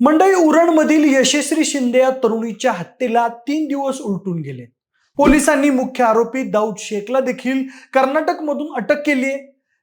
मंडई उरणमधील यशस्वी शिंदे या तरुणीच्या हत्येला 3 दिवस उलटून गेले। पोलिसांनी मुख्य आरोपी दाऊद शेखला देखील कर्नाटकमधून अटक केली आहे।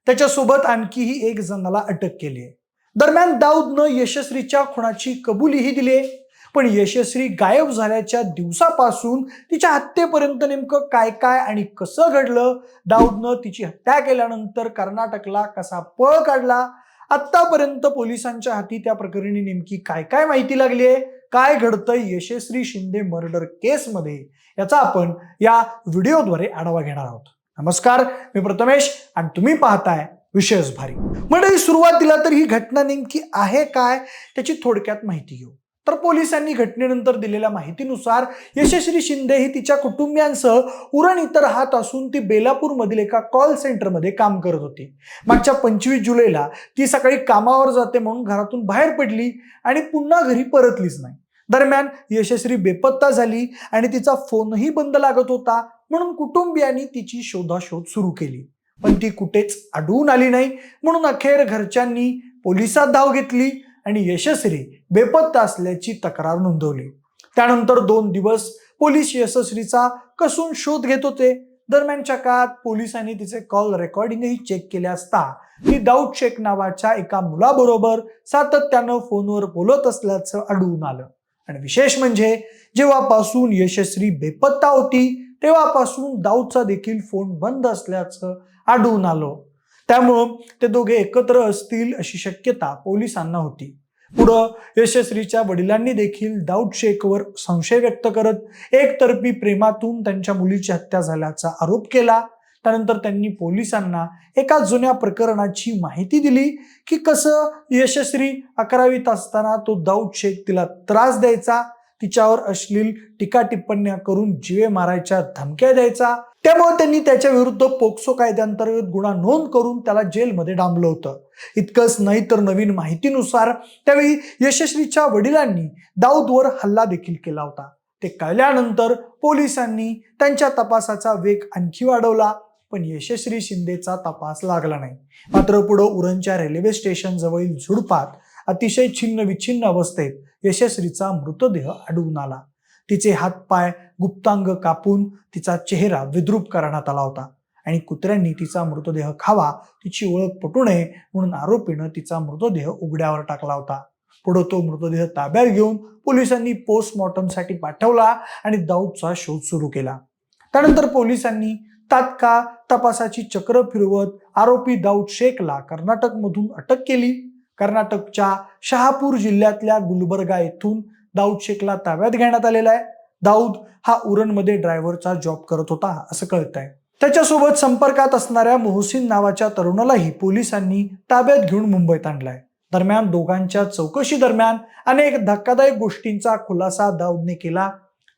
त्याच्यासोबत आणखीही एक जणाला अटक केली आहे। दरम्यान दाऊदनं यशस्वीच्या खुनाची कबुलीही दिली आहे। पण यशस्वी गायब झाल्याच्या दिवसापासून तिच्या हत्येपर्यंत नेमकं काय काय आणि कसं घडलं, दाऊदनं तिची हत्या केल्यानंतर कर्नाटकला कसा पळ काढला, आतापर्यंत पोलिसांच्या हाती त्या प्रकरणी नेमकी काय काय माहिती लागली आहे, काय घडतंय यशस्वी शिंदे मर्डर केसमध्ये, याचा आपण या व्हिडिओद्वारे आढावा घेणार आहोत। नमस्कार, मी प्रथमेश आणि तुम्ही पाहताय विशेष भारी। म्हणजे सुरुवातीला तर ही घटना नेमकी आहे काय त्याची थोडक्यात माहिती घेऊ। तर पोलिसांनी घटनेनंतर दिलेल्या माहितीनुसार यशस्वी शिंदे ही तिच्या कुटुंबियांसह उरण इथं राहत असून ती बेलापूर मधील एका कॉल सेंटरमध्ये काम करत होती। मागच्या 25 जुलैला ती सकाळी कामावर जाते म्हणून घरातून बाहेर पडली आणि पुन्हा घरी परतलीच नाही। दरम्यान यशस्वी बेपत्ता झाली आणि तिचा फोनही बंद लागत होता, म्हणून कुटुंबियांनी तिची शोधाशोध सुरू केली, पण ती कुठेच आढळून आली नाही। म्हणून अखेर घरच्यांनी पोलिसात धाव घेतली आणि यशस्वी बेपत्ता असल्याची तक्रार नोंदवली। त्यानंतर 2 दिवस पोलीस यशस्वीचा कसून शोध घेत होते। दरम्यानच्या काळात पोलिसांनी तिचे कॉल रेकॉर्डिंगही चेक केले असता ती दाऊद शेख नावाच्या एका मुलाबरोबर सातत्यानं फोनवर बोलत असल्याचं आढळून आलं। आणि विशेष म्हणजे जेव्हापासून यशस्वी बेपत्ता होती तेव्हापासून दाऊदचा देखील फोन बंद असल्याचं आढळून आलं। त्यामुळं ते दोघे एकत्र असतील अशी शक्यता पोलिसांना होती। पुढं यशस्वीच्या वडिलांनी देखील दाऊद शेखवर संशय व्यक्त करत एकतर्फी प्रेमातून त्यांच्या मुलीची हत्या झाल्याचा आरोप केला। त्यानंतर त्यांनी पोलिसांना एका जुन्या प्रकरणाची माहिती दिली की कसं यशस्वी 11वीत असताना तो दाऊद शेख तिला त्रास द्यायचा, तिच्यावर अश्लील टीका टिप्पण्या करून जीवे मारायच्या धमक्या द्यायचा। त्यामुळे त्यांनी त्याच्या विरुद्ध पोक्सो कायद्याअंतर्गत गुन्हा नोंद करून त्याला जेलमध्ये डांबलं होतं। इतकंच नाही तर नवीन माहितीनुसार त्यावेळी यशस्वीच्या वडिलांनी दाऊदवर हल्ला देखील केला होता। ते कळल्यानंतर पोलिसांनी त्यांच्या तपासाचा वेग आणखी वाढवला, पण यशस्वी शिंदेचा तपास लागला नाही। मात्र पुढे उरणच्या रेल्वे स्टेशन जवळील झुडपात अतिशय छिन्न विछिन्न अवस्थेत यशस्वीचा मृतदेह आढळून आला। तिचे हातपाय गुप्तांग कापून तिचा चेहरा विद्रूप करण्यात आला होता आणि कुत्र्यांनी तिचा मृतदेह खावा, तिची ओळख पटू नये म्हणून आरोपीनं तिचा मृतदेह उघड्यावर टाकला होता। पुढे तो मृतदेह ताब्यात घेऊन पोलिसांनी पोस्टमॉर्टमसाठी पाठवला आणि दाऊदचा शोध सुरू केला। त्यानंतर पोलिसांनी तात्काळ तपासाची चक्र फिरवत आरोपी दाऊद शेखला कर्नाटकमधून अटक केली। कर्नाटकच्या शहापूर जिल्ह्यातल्या गुलबर्गा येथून दाऊद शेखला ताब्यात घेण्यात आलेला आहे। दाऊद हा उरणमध्ये ड्रायव्हरचा जॉब करत होता असं कळतंय। त्याच्यासोबत संपर्कात असणाऱ्या मोहसिन नावाच्या तरुणालाही पोलिसांनी ताब्यात घेऊन मुंबईत आणलाय। दरम्यान दोघांच्या चौकशी दरम्यान अनेक धक्कादायक गोष्टींचा खुलासा दाऊदने केला।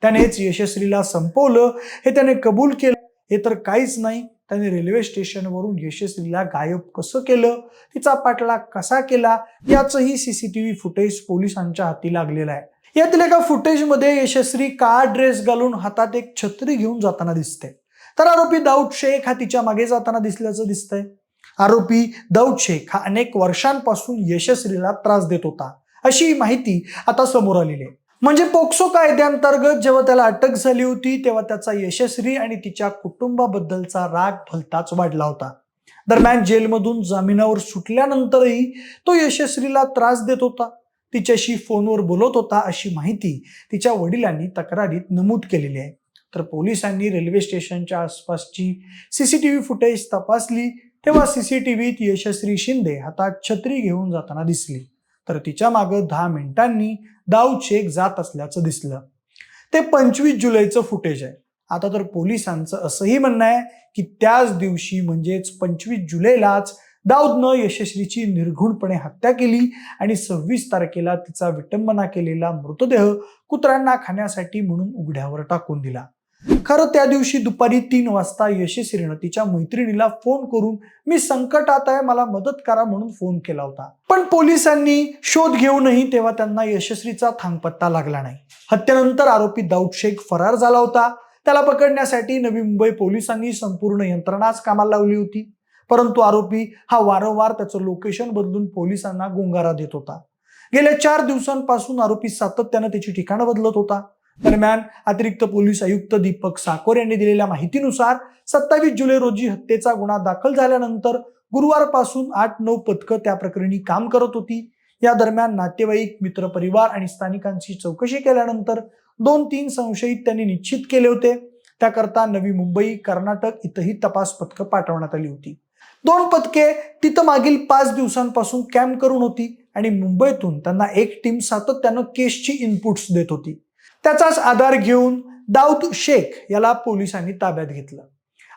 त्यानेच यशस्वीला संपवलं हे त्याने कबूल केलं। हे तर काहीच नाही, त्याने रेल्वे स्टेशनवरून यशस्वीला गायब कसं केलं, तिचा पाठलाग कसा केला याचंही सीसीटीव्ही फुटेज पोलिसांच्या हाती लागलेलं आहे। यातील एका फुटेजमध्ये यशस्वी काळा ड्रेस घालून हातात एक छत्री घेऊन जाताना दिसते, तर आरोपी दाऊद शेख हा तिच्या मागे जाताना दिसल्याचं दिसतंय। आरोपी दाऊद शेख हा अनेक वर्षांपासून यशस्वीला त्रास देत होता अशी माहिती आता समोर आलेली आहे। म्हणजे पोक्सो कायद्याअंतर्गत जेव्हा त्याला अटक झाली होती तेव्हा त्याचा यशस्वी आणि तिच्या कुटुंबाबद्दलचा राग भलताच वाढला होता। दरम्यान जेलमधून जामिनावर सुटल्यानंतरही तो यशस्वीला त्रास देत होता, तिच्याशी फोनवर बोलत होता अशी माहिती तिच्या वडिलांनी तक्रारीत नमूद केलेली आहे। तर पोलिसांनी रेल्वे स्टेशनच्या आसपासची सीसीटीव्ही फुटेज तपासली तेव्हा सीसीटीव्हीत यशस्वी शिंदे हातात छत्री घेऊन जाताना दिसली, तर तिच्या मागे 10 मिनिटांनी दाऊद शेख जात असल्याचं दिसलं। ते 25 जुलैचं फुटेज आहे। आता तर पोलिसांचं असंही म्हणणं आहे की त्याच दिवशी म्हणजेच 25 जुलैलाच दाऊदनं यशस्वीची निर्घृणपणे हत्या केली आणि 26 तारखेला तिचा विटंबना केलेला मृतदेह कुत्र्यांना खाण्यासाठी म्हणून उघड्यावर टाकून दिला। खरं त्या दिवशी दुपारी 3 वाजता यशस्वीनं तिच्या मैत्रिणीला फोन करून मी संकटात आहे, मला मदत करा म्हणून फोन केला होता। पण पोलिसांनी शोध घेऊनही तेव्हा त्यांना यशस्वीचा थांगपत्ता लागला नाही। हत्येनंतर आरोपी दाऊद शेख फरार झाला होता। त्याला पकडण्यासाठी नवी मुंबई पोलिसांनी संपूर्ण यंत्रणाच कामाला लावली होती, परंतु आरोपी हा वारंवार त्याचं लोकेशन बदलून पोलिसांना गुंगारा देत होता। गेल्या 4 दिवसांपासून आरोपी सातत्यानं त्याची ठिकाणं बदलत होता. दरम्यान अतिरिक्त पोलीस आयुक्त दीपक साकोरे यांनी दिलेल्या माहितीनुसार 27 जुलै रोजी हत्येचा गुन्हा दाखल झाल्यानंतर गुरुवारपासून 8-9 पथकं त्या प्रकरणी काम करत होती. या दरम्यान नातेवाईक, मित्रपरिवार आणि स्थानिकांची चौकशी केल्यानंतर 2-3 संशयित त्यांनी निश्चित केले होते. त्याकरता नवी मुंबई, कर्नाटक इथंही तपास पथकं पाठवण्यात आली होती. 2 पथके तिथं मागील 5 दिवसांपासून कॅम्प करून होती आणि मुंबईतून त्यांना एक टीम सातत्यानं केसची इनपुट्स देत होती. त्याचाच आधार घेऊन दाऊद शेख याला पोलिसांनी ताब्यात घेतलं.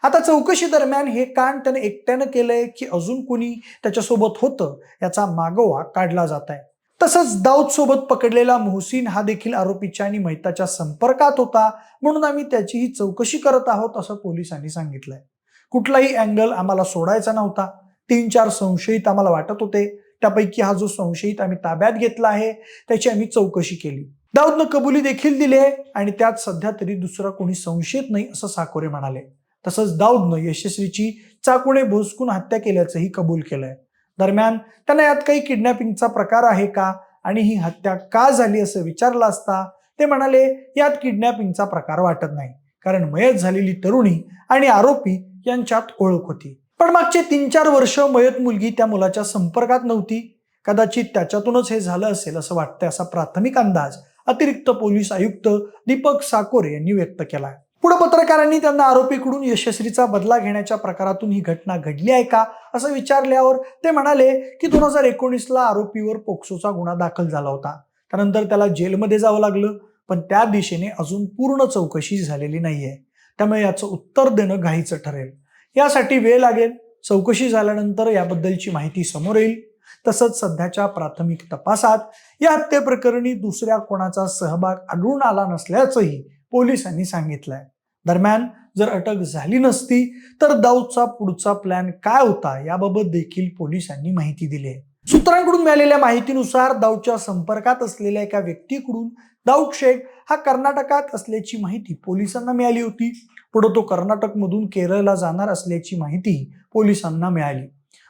आता चौकशी दरम्यान हे कांड त्याने एकट्यानं केलंय की अजून कोणी त्याच्यासोबत होतं याचा मागोवा काढला जात आहे. तसंच दाऊद सोबत पकडलेला मोहसिन हा देखील आरोपीच्या आणि मैताच्या संपर्कात होता, म्हणून आम्ही त्याचीही चौकशी करत आहोत असं पोलिसांनी सांगितलंय. कुठलाही अँगल आम्हाला सोडायचा नव्हता. 3-4 संशयित आम्हाला वाटत होते. त्यापैकी हा जो संशयित आम्ही ताब्यात घेतला आहे त्याची आम्ही चौकशी केली. दाऊदनं कबुली देखील दिली आहे आणि त्यात सध्या तरी दुसरा कोणी संशयित नाही असं साकोरे म्हणाले. तसंच दाऊदनं यशस्वीची चाकूने भोसकून हत्या केल्याचंही कबूल केलंय. दरम्यान त्यांना यात काही किडनॅपिंगचा प्रकार आहे का आणि ही हत्या का झाली असं विचारलं असता ते म्हणाले, यात किडनॅपिंगचा प्रकार वाटत नाही, कारण मयत झालेली तरुणी आणि आरोपी यांच्यात ओळख होती. पण मागचे 3-4 वर्ष मयत मुलगी त्या मुलाच्या संपर्कात नव्हती. कदाचित त्याच्यातूनच हे झालं असेल असं वाटतंय, असा प्राथमिक अंदाज अतिरिक्त पोलीस आयुक्त दीपक साकोरे यांनी व्यक्त केला. पुढे पत्रकारांनी त्यांना आरोपीकडून यशस्वीचा बदला घेण्याच्या प्रकारातून ही घटना घडली आहे का असं विचारल्यावर ते म्हणाले की 2019ला आरोपीवर पोक्सोचा गुन्हा दाखल झाला होता. त्यानंतर त्याला जेलमध्ये जावं लागलं, पण त्या दिशेने अजून पूर्ण चौकशी झालेली नाहीये. त्यामुळे याचं उत्तर देणं घाईचं ठरेल. यासाठी वेळ लागेल. चौकशी झाल्यानंतर याबद्दलची माहिती समोर येईल. तसंच सध्याच्या प्राथमिक तपासात या हत्येप्रकरणी दुसऱ्या कोणाचा सहभाग आढळून आला नसल्याचंही पोलिसांनी सांगितलंय. दरम्यान जर अटक झाली नसती तर दाऊदचा पुढचा प्लॅन काय होता याबाबत देखील पोलिसांनी माहिती दिली आहे. सूत्रांकडून मिळालेल्या माहितीनुसार दाऊदच्या संपर्कात असलेल्या एका व्यक्तीकडून दाऊद शेख हा कर्नाटकात असल्याची माहिती पोलिसांना मिळाली होती. पुढे तो कर्नाटकमधून केरळला जाणार असल्याची माहिती पोलिसांना मिळाली.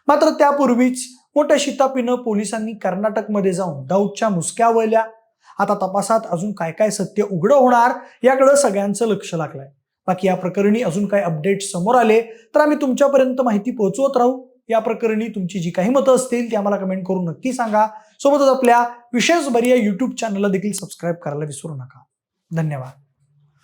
मात्र त्यापूर्वीच मोठ्या शिताफीनं पोलिसांनी कर्नाटकमध्ये जाऊन दाऊदच्या मुसक्या वळल्या. आता तपासात अजून काय काय सत्य उघडं होणार याकडे सगळ्यांचं लक्ष लागलंय. बाकी या प्रकरणी अजून काय अपडेट समोर आले तर आम्ही तुमच्यापर्यंत माहिती पोहोचवत राहू. या प्रकरणी तुमची जी काही मतं असतील ती आम्हाला कमेंट करून नक्की सांगा. सोबतच आपल्या विशेष बरी या YouTube चॅनलला देखील सबस्क्राईब करायला विसरू नका. धन्यवाद.